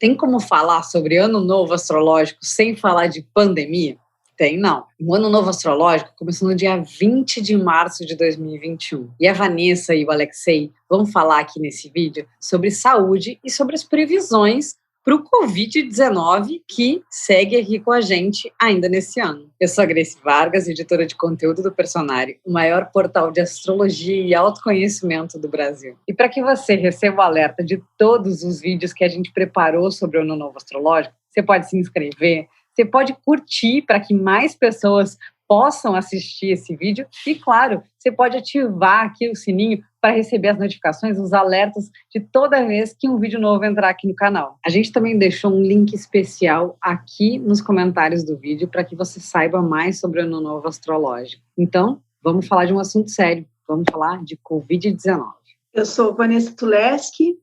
Tem como falar sobre ano novo astrológico sem falar de pandemia? Tem, não. O ano novo astrológico começou no dia 20 de março de 2021. E a Vanessa e o Alexei vão falar aqui nesse vídeo sobre saúde e sobre as previsões para o Covid-19 que segue aqui com a gente ainda nesse ano. Eu sou a Grace Vargas, editora de conteúdo do Personare, o maior portal de astrologia e autoconhecimento do Brasil. E para que você receba o alerta de todos os vídeos que a gente preparou sobre o ano novo astrológico, você pode se inscrever, você pode curtir para que mais pessoas possam assistir esse vídeo e, claro, você pode ativar aqui o sininho para receber as notificações, os alertas de toda vez que um vídeo novo entrar aqui no canal. A gente também deixou um link especial aqui nos comentários do vídeo para que você saiba mais sobre o Ano Novo Astrológico. Então, vamos falar de um assunto sério. Vamos falar de Covid-19. Eu sou Vanessa Tuleski,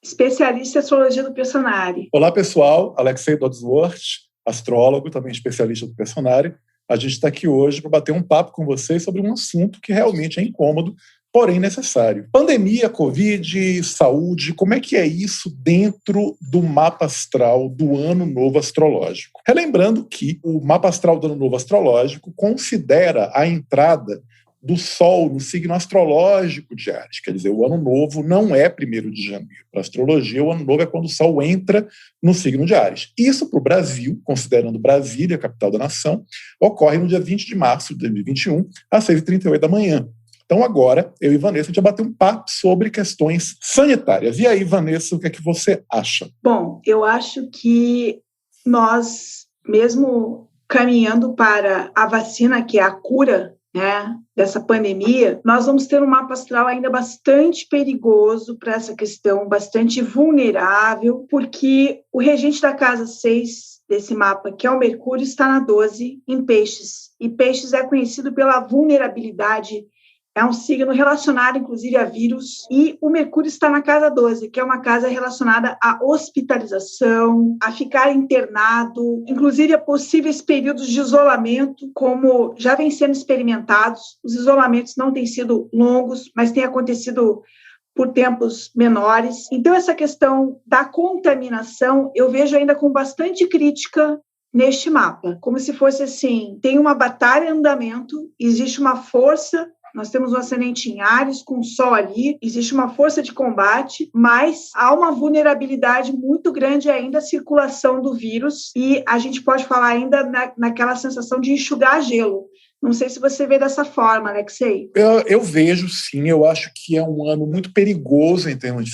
especialista em astrologia do Personare. Olá, pessoal. Alexei Dodsworth, astrólogo, também especialista do Personare. A gente está aqui hoje para bater um papo com vocês sobre um assunto que realmente é incômodo, porém necessário. Pandemia, Covid, saúde, como é que é isso dentro do mapa astral do Ano Novo Astrológico? Relembrando que o mapa astral do Ano Novo Astrológico considera a entrada do Sol no signo astrológico de Áries. Quer dizer, o Ano Novo não é 1º de janeiro. Para a astrologia, o Ano Novo é quando o Sol entra no signo de Áries. Isso para o Brasil, considerando Brasília, a capital da nação, ocorre no dia 20 de março de 2021, às 6h38 da manhã. Então agora, eu e Vanessa, a gente vai bater um papo sobre questões sanitárias. E aí, Vanessa, o que é que você acha? Bom, eu acho que nós, mesmo caminhando para a vacina, que é a cura, dessa pandemia, nós vamos ter um mapa astral ainda bastante perigoso para essa questão, bastante vulnerável, porque o regente da casa 6 desse mapa, que é o Mercúrio, está na 12 em Peixes. E Peixes é conhecido pela vulnerabilidade, é um signo relacionado, inclusive, a vírus. E o Mercúrio está na casa 12, que é uma casa relacionada à hospitalização, a ficar internado, inclusive a possíveis períodos de isolamento, como já vem sendo experimentados. Os isolamentos não têm sido longos, mas têm acontecido por tempos menores. Então, essa questão da contaminação, eu vejo ainda com bastante crítica neste mapa. Como se fosse assim, tem uma batalha em andamento, existe uma força. Nós temos um ascendente em Áries, com o Sol ali, existe uma força de combate, mas há uma vulnerabilidade muito grande ainda à circulação do vírus e a gente pode falar ainda naquela sensação de enxugar gelo. Não sei se você vê dessa forma, Alexei. Eu vejo, sim. Eu acho que é um ano muito perigoso em termos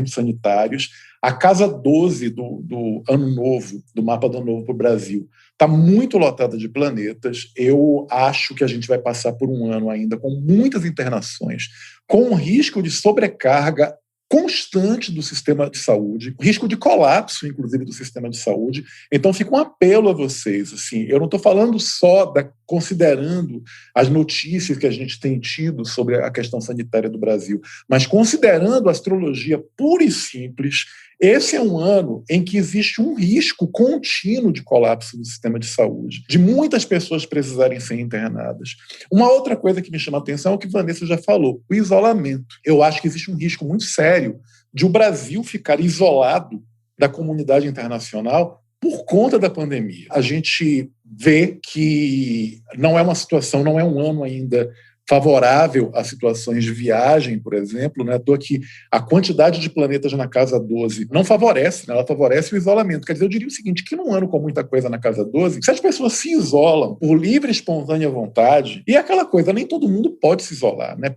sanitários. A casa 12 do Ano Novo, do mapa do Ano Novo para o Brasil, está muito lotada de planetas. Eu acho que a gente vai passar por um ano ainda com muitas internações, com um risco de sobrecarga constante do sistema de saúde, risco de colapso, inclusive, do sistema de saúde. Então, fica um apelo a vocês. Assim, eu não estou falando só considerando as notícias que a gente tem tido sobre a questão sanitária do Brasil, mas considerando a astrologia pura e simples. Esse é um ano em que existe um risco contínuo de colapso do sistema de saúde, de muitas pessoas precisarem ser internadas. Uma outra coisa que me chama a atenção é o que Vanessa já falou, o isolamento. Eu acho que existe um risco muito sério de o Brasil ficar isolado da comunidade internacional por conta da pandemia. A gente vê que não é uma situação, não é um ano ainda favorável a situações de viagem, por exemplo, né? Que a quantidade de planetas na casa 12 não favorece, né? Ela favorece o isolamento. Quer dizer, eu diria o seguinte, que num ano com muita coisa na casa 12, se as pessoas se isolam por livre e espontânea vontade, e aquela coisa, nem todo mundo pode se isolar, né?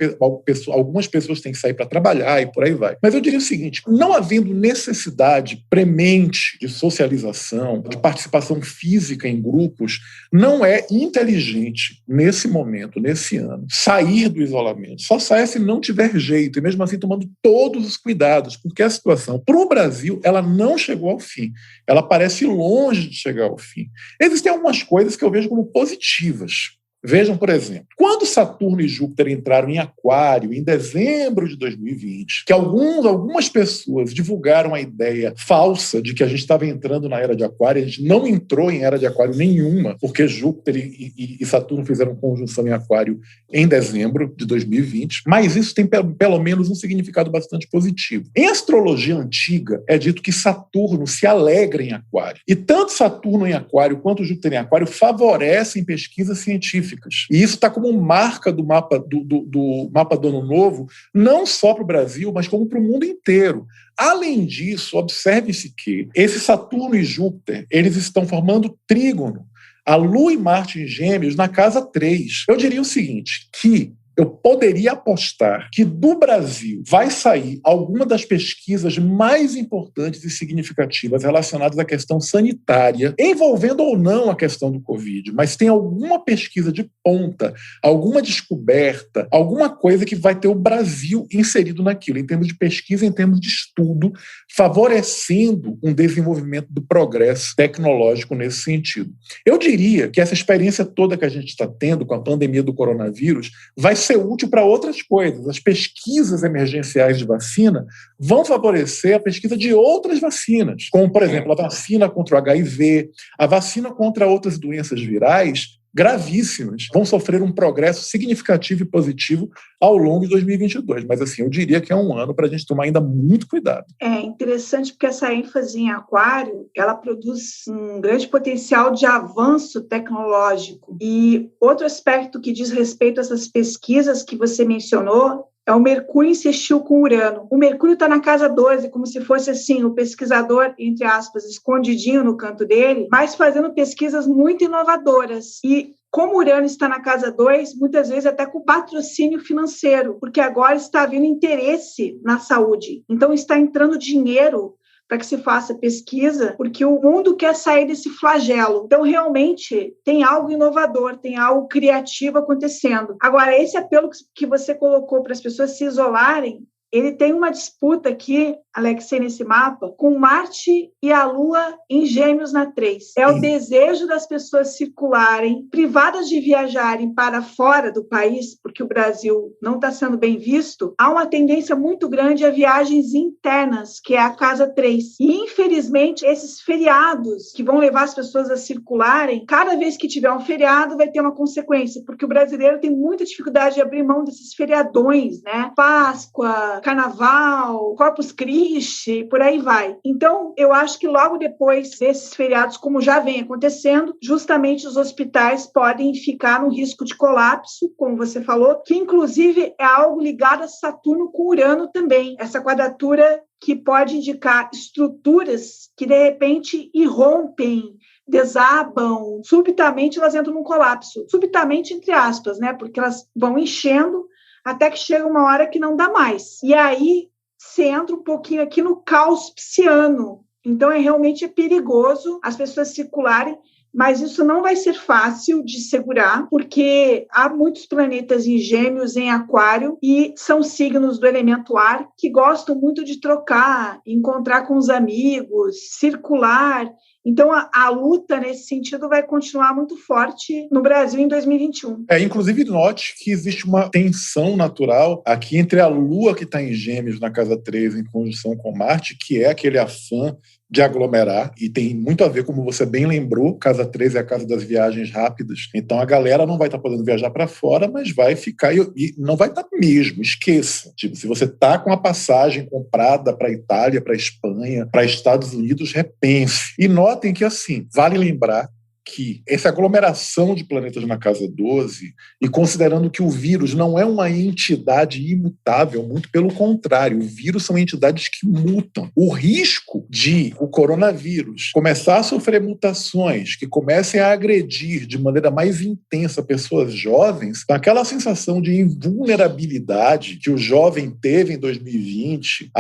Algumas pessoas têm que sair para trabalhar e por aí vai. Mas eu diria o seguinte, não havendo necessidade premente de socialização, de participação física em grupos, não é inteligente nesse momento, nesse ano, sair do isolamento. Só saia se não tiver jeito, e mesmo assim tomando todos os cuidados, porque a situação para o Brasil, ela não chegou ao fim. Ela parece longe de chegar ao fim. Existem algumas coisas que eu vejo como positivas Vejam, por exemplo, quando Saturno e Júpiter entraram em Aquário em dezembro de 2020, que algumas pessoas divulgaram a ideia falsa de que a gente estava entrando na era de Aquário, a gente não entrou em era de Aquário nenhuma, porque Júpiter e Saturno fizeram conjunção em Aquário em dezembro de 2020, mas isso tem pelo menos um significado bastante positivo. Em astrologia antiga, é dito que Saturno se alegra em Aquário, e tanto Saturno em Aquário quanto Júpiter em Aquário favorecem pesquisas científicas. E isso está como marca do mapa do Ano Novo, não só para o Brasil, mas como para o mundo inteiro. Além disso, observe-se que esse Saturno e Júpiter, eles estão formando trígono, a Lua e Marte em Gêmeos na casa 3. Eu diria o seguinte, que eu poderia apostar que do Brasil vai sair alguma das pesquisas mais importantes e significativas relacionadas à questão sanitária, envolvendo ou não a questão do Covid, mas tem alguma pesquisa de ponta, alguma descoberta, alguma coisa que vai ter o Brasil inserido naquilo, em termos de pesquisa, em termos de estudo, favorecendo um desenvolvimento do progresso tecnológico nesse sentido. Eu diria que essa experiência toda que a gente está tendo com a pandemia do coronavírus vai ser útil para outras coisas. As pesquisas emergenciais de vacina vão favorecer a pesquisa de outras vacinas, como, por exemplo, a vacina contra o HIV, a vacina contra outras doenças virais gravíssimas, vão sofrer um progresso significativo e positivo ao longo de 2022. Mas, assim, eu diria que é um ano para a gente tomar ainda muito cuidado. É interessante porque essa ênfase em Aquário, ela produz um grande potencial de avanço tecnológico. E outro aspecto que diz respeito a essas pesquisas que você mencionou é o Mercúrio insistiu com Urano. O Mercúrio está na casa 12, como se fosse assim, o pesquisador, entre aspas, escondidinho no canto dele, mas fazendo pesquisas muito inovadoras. E como Urano está na casa 2, muitas vezes até com patrocínio financeiro, porque agora está havendo interesse na saúde. Então está entrando dinheiro para que se faça pesquisa, porque o mundo quer sair desse flagelo. Então, realmente, tem algo inovador, tem algo criativo acontecendo. Agora, esse apelo que você colocou para as pessoas se isolarem, ele tem uma disputa aqui, Alexei, nesse mapa, com Marte e a Lua em Gêmeos na 3. É o desejo das pessoas circularem, privadas de viajarem para fora do país, porque o Brasil não está sendo bem visto. Há uma tendência muito grande a viagens internas, que é a casa 3. E, infelizmente, esses feriados que vão levar as pessoas a circularem, cada vez que tiver um feriado vai ter uma consequência, porque o brasileiro tem muita dificuldade de abrir mão desses feriadões, né? Páscoa, Carnaval, Corpus Christi, por aí vai. Então, eu acho que logo depois desses feriados, como já vem acontecendo, justamente os hospitais podem ficar no risco de colapso, como você falou, que inclusive é algo ligado a Saturno com Urano também. Essa quadratura que pode indicar estruturas que, de repente, irrompem, desabam, subitamente elas entram num colapso. Subitamente, entre aspas, né? Porque elas vão enchendo até que chega uma hora que não dá mais. E aí, você entra um pouquinho aqui no caos pisciano. Então, realmente perigoso as pessoas circularem, mas isso não vai ser fácil de segurar, porque há muitos planetas em Gêmeos, em Aquário, e são signos do elemento ar que gostam muito de trocar, encontrar com os amigos, circular. Então, a luta, nesse sentido, vai continuar muito forte no Brasil em 2021. Inclusive, note que existe uma tensão natural aqui entre a Lua, que está em Gêmeos, na casa 3, em conjunção com Marte, que é aquele afã de aglomerar, e tem muito a ver, como você bem lembrou, casa 3 é a casa das viagens rápidas. Então, a galera não vai estar podendo viajar para fora, mas vai ficar, e não vai estar mesmo, esqueça. Tipo, se você está com a passagem comprada para a Itália, para a Espanha, para Estados Unidos, repense. E notem que, assim, vale lembrar que essa aglomeração de planetas na casa 12, e considerando que o vírus não é uma entidade imutável, muito pelo contrário, o vírus são entidades que mutam. O risco de o coronavírus começar a sofrer mutações que comecem a agredir de maneira mais intensa pessoas jovens, aquela sensação de invulnerabilidade que o jovem teve em 2020,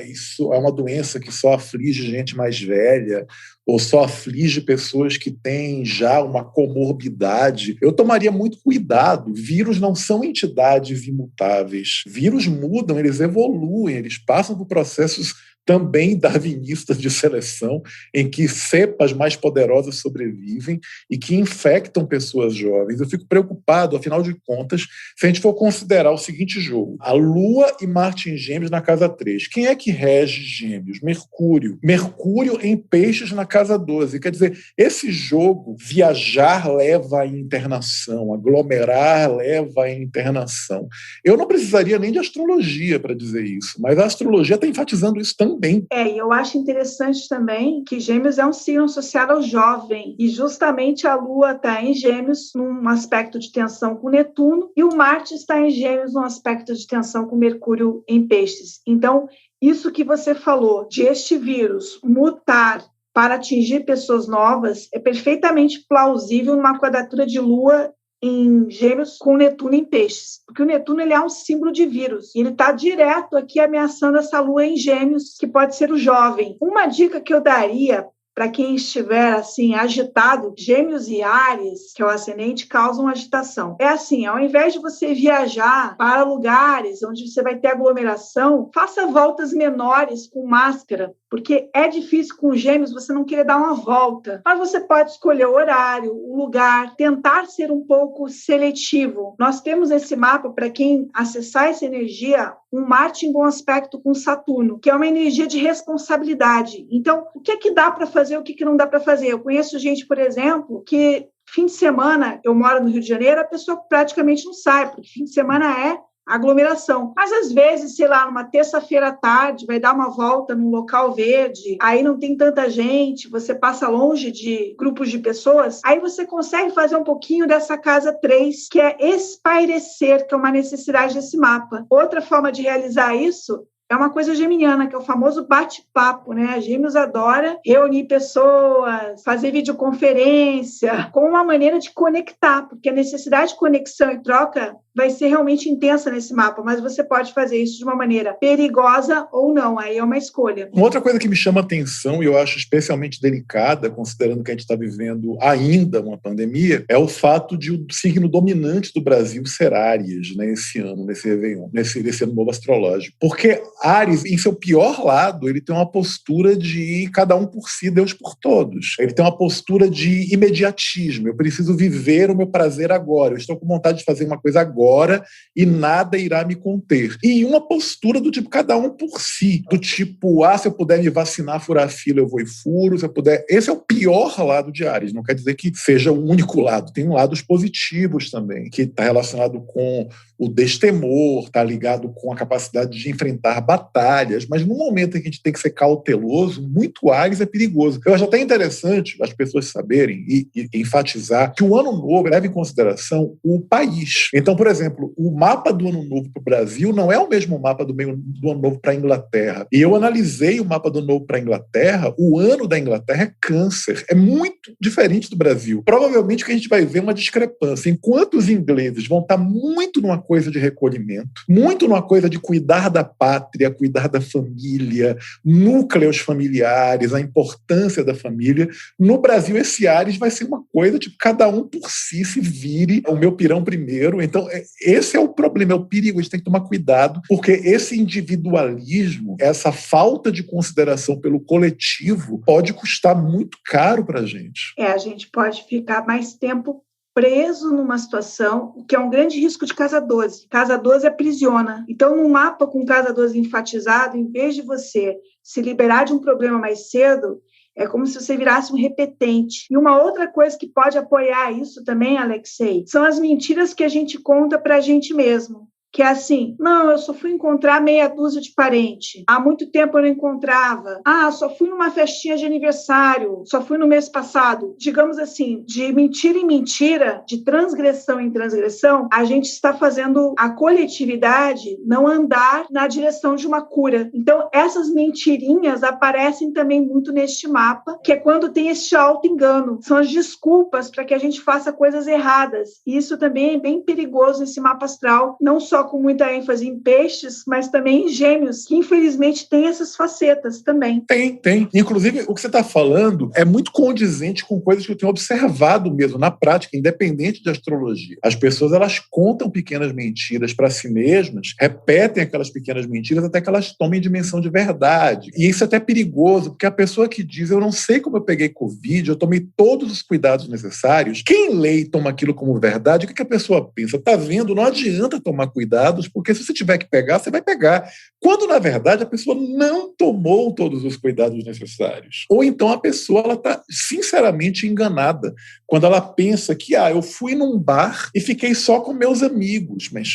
isso é uma doença que só aflige gente mais velha, ou só aflige pessoas que têm já uma comorbidade. Eu tomaria muito cuidado. Vírus não são entidades imutáveis. Vírus mudam, eles evoluem, eles passam por processos também darwinistas de seleção, em que cepas mais poderosas sobrevivem e que infectam pessoas jovens. Eu fico preocupado, afinal de contas, se a gente for considerar o seguinte jogo: a Lua e Marte em Gêmeos na casa 3. Quem é que rege Gêmeos? Mercúrio. Mercúrio em Peixes na casa 12. Quer dizer, esse jogo, viajar leva à internação, aglomerar leva à internação. Eu não precisaria nem de astrologia para dizer isso, mas a astrologia está enfatizando isso também. E eu acho interessante também que Gêmeos é um signo associado ao jovem, e justamente a Lua está em Gêmeos num aspecto de tensão com Netuno, e o Marte está em Gêmeos num aspecto de tensão com Mercúrio em Peixes. Então, isso que você falou, de este vírus mutar para atingir pessoas novas, é perfeitamente plausível numa quadratura de Lua em Gêmeos com Netuno em Peixes, porque o Netuno ele é um símbolo de vírus, e ele está direto aqui ameaçando essa Lua em Gêmeos, que pode ser o jovem. Uma dica que eu daria para quem estiver assim agitado, Gêmeos e Áries, que é o ascendente, causam agitação. É assim, ao invés de você viajar para lugares onde você vai ter aglomeração, faça voltas menores com máscara, porque é difícil com Gêmeos você não querer dar uma volta. Mas você pode escolher o horário, o lugar, tentar ser um pouco seletivo. Nós temos esse mapa, para quem acessar essa energia, um Marte em bom aspecto com Saturno, que é uma energia de responsabilidade. Então, o que é que dá para fazer, o que é que não dá para fazer? Eu conheço gente, por exemplo, que fim de semana, eu moro no Rio de Janeiro, a pessoa praticamente não sai, porque fim de semana é aglomeração. Mas, às vezes, sei lá, numa terça-feira à tarde, vai dar uma volta num local verde, aí não tem tanta gente, você passa longe de grupos de pessoas, aí você consegue fazer um pouquinho dessa casa 3, que é espairecer, que é uma necessidade desse mapa. Outra forma de realizar isso é uma coisa geminiana, que é o famoso bate-papo, né? A Gêmeos adora reunir pessoas, fazer videoconferência, como uma maneira de conectar, porque a necessidade de conexão e troca vai ser realmente intensa nesse mapa, mas você pode fazer isso de uma maneira perigosa ou não, aí é uma escolha. Uma outra coisa que me chama a atenção, e eu acho especialmente delicada, considerando que a gente está vivendo ainda uma pandemia, é o fato de o signo dominante do Brasil ser Áries, né, esse ano, nesse Réveillon, nesse ano novo astrológico. Porque Áries, em seu pior lado, ele tem uma postura de cada um por si, Deus por todos. Ele tem uma postura de imediatismo. Eu preciso viver o meu prazer agora. Eu estou com vontade de fazer uma coisa agora e nada irá me conter. E uma postura do tipo, cada um por si. Do tipo, se eu puder me vacinar, furar a fila, eu vou e furo. Se eu puder... Esse é o pior lado de Áries. Não quer dizer que seja o único lado. Tem lados positivos também, que está relacionado com o destemor, está ligado com a capacidade de enfrentar batalhas, mas no momento em que a gente tem que ser cauteloso, muito Áries é perigoso. Eu acho até interessante as pessoas saberem e enfatizar que o Ano Novo leva em consideração o país. Então, por exemplo, o mapa do Ano Novo para o Brasil não é o mesmo mapa do Ano Novo para a Inglaterra. E eu analisei o mapa do Ano Novo para a Inglaterra, o ano da Inglaterra é Câncer, é muito diferente do Brasil. Provavelmente o que a gente vai ver é uma discrepância. Enquanto os ingleses vão estar muito numa coisa de recolhimento, muito numa coisa de cuidar da pátria, cuidar da família, núcleos familiares, a importância da família, no Brasil esse Áries vai ser uma coisa tipo, cada um por si se vire, o meu pirão primeiro. Então, esse é o problema, é o perigo, a gente tem que tomar cuidado, porque esse individualismo, essa falta de consideração pelo coletivo, pode custar muito caro para a gente. A gente pode ficar mais tempo preso numa situação, o que é um grande risco de casa 12. Casa 12 aprisiona. Então, num mapa com casa 12 enfatizado, em vez de você se liberar de um problema mais cedo, é como se você virasse um repetente. E uma outra coisa que pode apoiar isso também, Alexei, são as mentiras que a gente conta para a gente mesmo. Que é assim, não, eu só fui encontrar meia dúzia de parente. Há muito tempo eu não encontrava. Só fui numa festinha de aniversário. Só fui no mês passado. Digamos assim, de mentira em mentira, de transgressão em transgressão, a gente está fazendo a coletividade não andar na direção de uma cura. Então, essas mentirinhas aparecem também muito neste mapa, que é quando tem esse auto-engano. São as desculpas para que a gente faça coisas erradas. E isso também é bem perigoso nesse mapa astral, não só só com muita ênfase em peixes, mas também em gêmeos, que infelizmente tem essas facetas também. Tem. Inclusive, o que você está falando é muito condizente com coisas que eu tenho observado mesmo na prática, independente de astrologia. As pessoas, elas contam pequenas mentiras para si mesmas, repetem aquelas pequenas mentiras até que elas tomem dimensão de verdade. E isso é até perigoso, porque a pessoa que diz, eu não sei como eu peguei Covid, eu tomei todos os cuidados necessários, quem lê e toma aquilo como verdade, o que a pessoa pensa? Tá vendo? Não adianta tomar cuidados, porque se você tiver que pegar, você vai pegar. Quando, na verdade, a pessoa não tomou todos os cuidados necessários. Ou então a pessoa está sinceramente enganada quando ela pensa que eu fui num bar e fiquei só com meus amigos. Mas,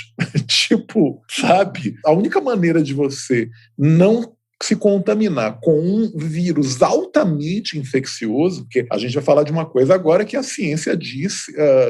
tipo, sabe? A única maneira de você não se contaminar com um vírus altamente infeccioso, porque a gente vai falar de uma coisa agora que a ciência diz,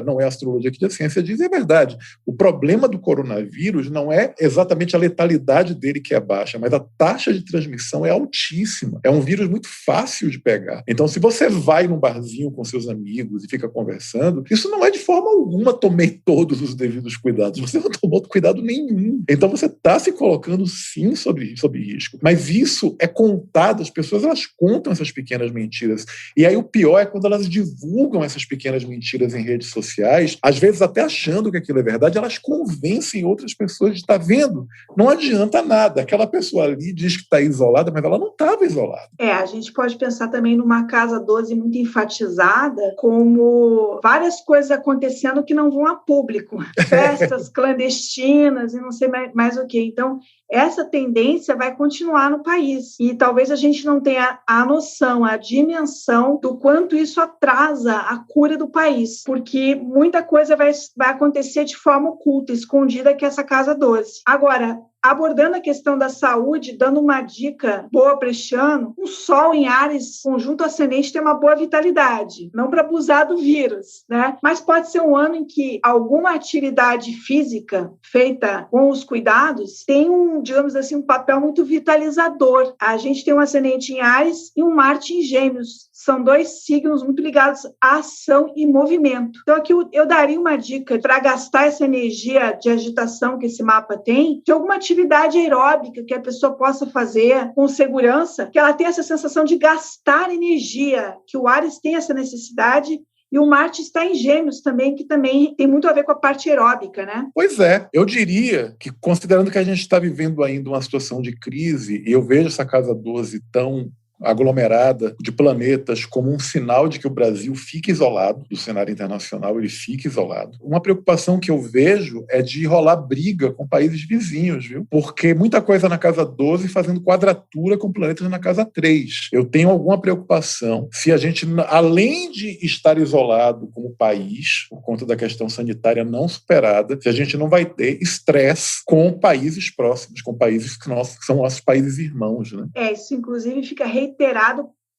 não é a astrologia que diz, a ciência diz, é verdade. O problema do coronavírus não é exatamente a letalidade dele que é baixa, mas a taxa de transmissão é altíssima. É um vírus muito fácil de pegar. Então, se você vai num barzinho com seus amigos e fica conversando, isso não é de forma alguma tomei todos os devidos cuidados. Você não tomou cuidado nenhum. Então, você está se colocando, sim, sob risco. Mas isso é contado, as pessoas elas contam essas pequenas mentiras. E aí o pior é quando elas divulgam essas pequenas mentiras em redes sociais, às vezes até achando que aquilo é verdade, elas convencem outras pessoas de estar vendo. Não adianta nada. Aquela pessoa ali diz que está isolada, mas ela não estava isolada. A gente pode pensar também numa casa 12 muito enfatizada, como várias coisas acontecendo que não vão a público. Festas clandestinas e não sei mais o que. Então, essa tendência vai continuar no país. E talvez a gente não tenha a noção, a dimensão do quanto isso atrasa a cura do país, porque muita coisa vai acontecer de forma oculta, escondida, que é essa casa 12. Agora, abordando a questão da saúde, dando uma dica boa para este ano, o Sol em Áries, conjunto ascendente, tem uma boa vitalidade, não para abusar do vírus, né? Mas pode ser um ano em que alguma atividade física feita com os cuidados tem digamos assim, um papel muito vitalizador. A gente tem um ascendente em Áries e um Marte em Gêmeos. São dois signos muito ligados à ação e movimento. Então, aqui eu daria uma dica para gastar essa energia de agitação que esse mapa tem, de alguma atividade aeróbica que a pessoa possa fazer com segurança, que ela tenha essa sensação de gastar energia, que o Áries tem essa necessidade. E o Marte está em Gêmeos também, que também tem muito a ver com a parte aeróbica, né? Pois é. Eu diria que, considerando que a gente está vivendo ainda uma situação de crise, e eu vejo essa casa 12 tão aglomerada de planetas como um sinal de que o Brasil fica isolado do cenário internacional, ele fica isolado. Uma preocupação que eu vejo é de rolar briga com países vizinhos, viu? Porque muita coisa na casa 12 fazendo quadratura com planetas na casa 3. Eu tenho alguma preocupação se a gente, além de estar isolado como país, por conta da questão sanitária não superada, se a gente não vai ter estresse com países próximos, com países que são nossos países irmãos, né? Isso inclusive fica reiterado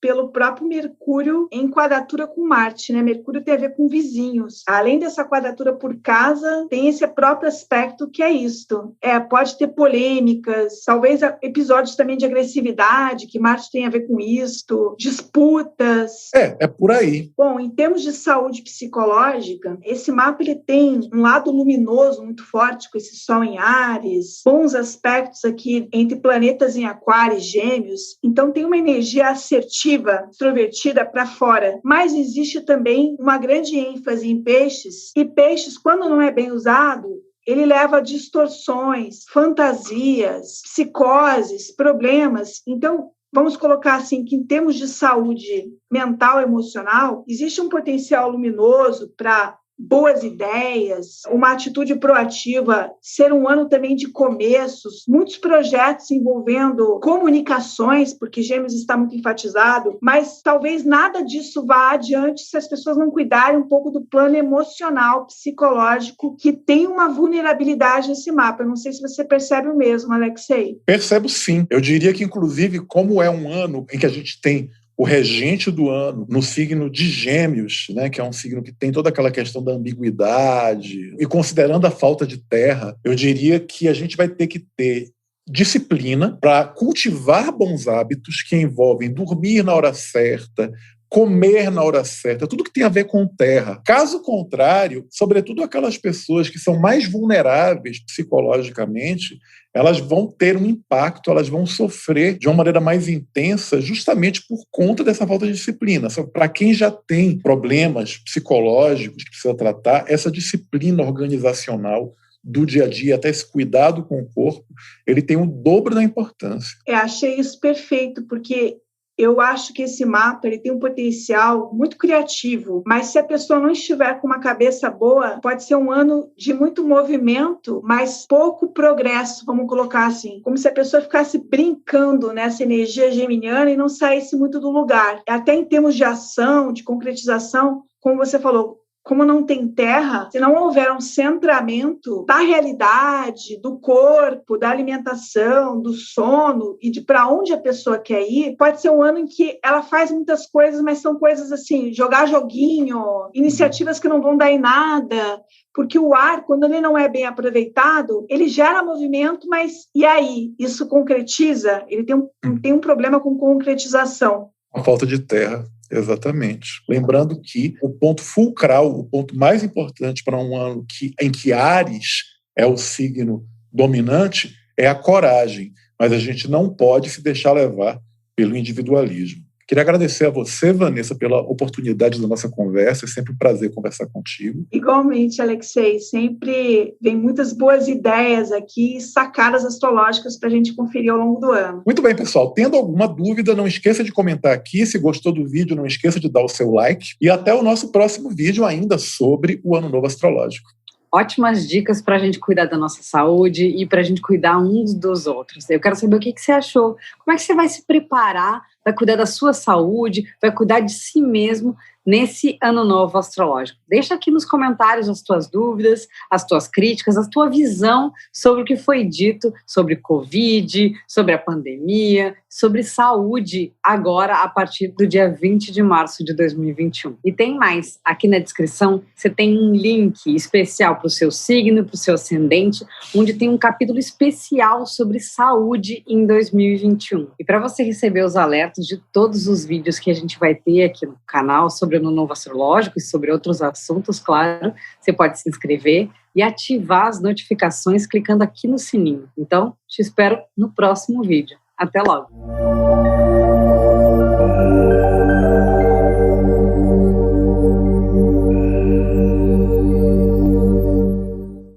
pelo próprio Mercúrio em quadratura com Marte, né? Mercúrio tem a ver com vizinhos. Além dessa quadratura por casa, tem esse próprio aspecto que é isto. Pode ter polêmicas, talvez episódios também de agressividade, que Marte tem a ver com isto, disputas. É por aí. Bom, em termos de saúde psicológica, esse mapa ele tem um lado luminoso muito forte com esse Sol em Áries, bons aspectos aqui entre planetas em Aquário e Gêmeos. Então tem uma energia assertiva, extrovertida para fora, mas existe também uma grande ênfase em peixes, e peixes, quando não é bem usado, ele leva a distorções, fantasias, psicoses, problemas. Então, vamos colocar assim que em termos de saúde mental e emocional, existe um potencial luminoso para boas ideias, uma atitude proativa, ser um ano também de começos, muitos projetos envolvendo comunicações, porque Gêmeos está muito enfatizado, mas talvez nada disso vá adiante se as pessoas não cuidarem um pouco do plano emocional, psicológico, que tem uma vulnerabilidade nesse mapa. Eu não sei se você percebe o mesmo, Alexei. Percebo sim. Eu diria que, inclusive, como é um ano em que a gente tem o regente do ano no signo de Gêmeos, né, que é um signo que tem toda aquela questão da ambiguidade, e considerando a falta de terra, eu diria que a gente vai ter que ter disciplina para cultivar bons hábitos que envolvem dormir na hora certa, comer na hora certa, tudo que tem a ver com terra. Caso contrário, sobretudo aquelas pessoas que são mais vulneráveis psicologicamente, elas vão ter um impacto, elas vão sofrer de uma maneira mais intensa justamente por conta dessa falta de disciplina. Para quem já tem problemas psicológicos que precisa tratar, essa disciplina organizacional do dia a dia, até esse cuidado com o corpo, ele tem o dobro da importância. Achei isso perfeito, porque eu acho que esse mapa ele tem um potencial muito criativo, mas se a pessoa não estiver com uma cabeça boa, pode ser um ano de muito movimento, mas pouco progresso, vamos colocar assim. Como se a pessoa ficasse brincando nessa energia geminiana e não saísse muito do lugar. Até em termos de ação, de concretização, como você falou, como não tem terra, se não houver um centramento da realidade, do corpo, da alimentação, do sono e de para onde a pessoa quer ir, pode ser um ano em que ela faz muitas coisas, mas são coisas assim, jogar joguinho, iniciativas que não vão dar em nada, porque o ar, quando ele não é bem aproveitado, ele gera movimento, mas e aí? Isso concretiza? Ele tem um problema com concretização. A falta de terra. Exatamente. Lembrando que o ponto fulcral, o ponto mais importante para um ano em que Áries é o signo dominante, é a coragem. Mas a gente não pode se deixar levar pelo individualismo. Queria agradecer a você, Vanessa, pela oportunidade da nossa conversa. É sempre um prazer conversar contigo. Igualmente, Alexei. Sempre vem muitas boas ideias aqui, sacadas astrológicas para a gente conferir ao longo do ano. Muito bem, pessoal. Tendo alguma dúvida, não esqueça de comentar aqui. Se gostou do vídeo, não esqueça de dar o seu like. E até o nosso próximo vídeo ainda sobre o Ano Novo Astrológico. Ótimas dicas para a gente cuidar da nossa saúde e para a gente cuidar uns dos outros. Eu quero saber o que você achou. Como é que você vai se preparar, vai cuidar da sua saúde, vai cuidar de si mesmo nesse Ano Novo Astrológico? Deixa aqui nos comentários as tuas dúvidas, as tuas críticas, a tua visão sobre o que foi dito sobre Covid, sobre a pandemia, sobre saúde agora a partir do dia 20 de março de 2021. E tem mais, aqui na descrição você tem um link especial para o seu signo, para o seu ascendente, onde tem um capítulo especial sobre saúde em 2021. E para você receber os alertas de todos os vídeos que a gente vai ter aqui no canal sobre o Ano Novo Astrológico e sobre outros assuntos, claro, você pode se inscrever e ativar as notificações clicando aqui no sininho. Então, te espero no próximo vídeo. Até logo!